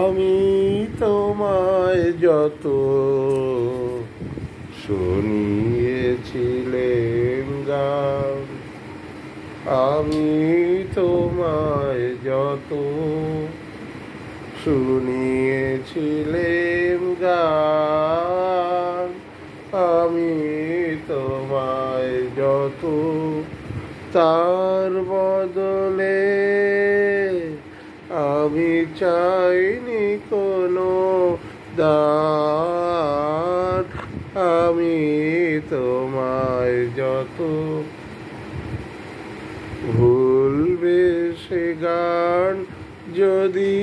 আমি তোমায় যত শুনিয়েছিলেম গান, আমি তোমায় যত শুনিয়েছিলেম গান, আমি তোমায় যত তার বদলে আমি চাইনি কোনো দান, আমি তোমায় যত ভুলবে সে গান যদি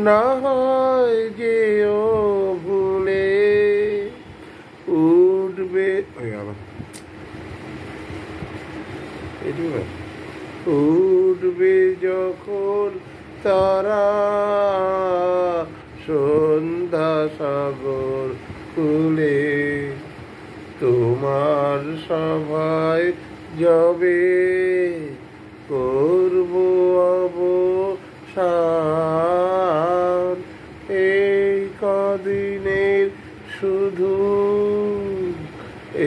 না হয় যেও ভুলে উঠবে উঠবে যখন তারা সন্ধ্যা সাগর কুলে, তোমার সভায় যবে করব অবসান, এই কদিনের শুধু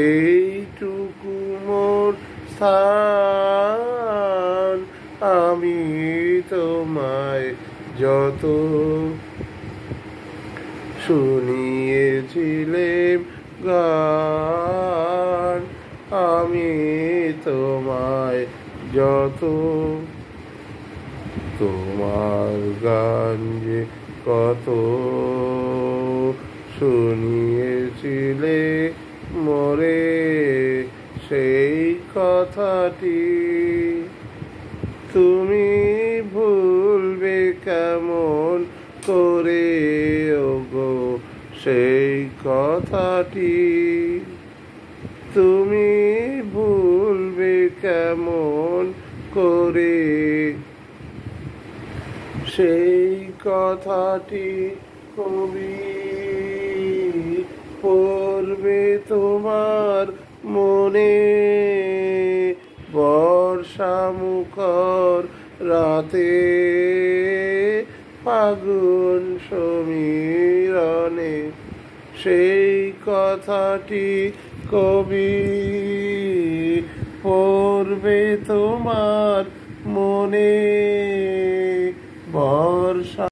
এইটুকু মোর স্থান, আমি তোমায় যত শুনিয়েছিলেম গান, আমি তোমায় যত তোমার গান যে কত শুনিয়েছিলে মোরে, সেই কথাটি তুমি ভুলবে কেমন করে ওগো, সেই কথাটি তুমি ভুলবে কেমন করে, সেই কথাটি কবি পড়বে তোমার মনে, বর্ষা মুখর রাতে ফাগুন সমীরণে, সেই কথাটি কবি পড়বে তোমার মনে, বর্ষা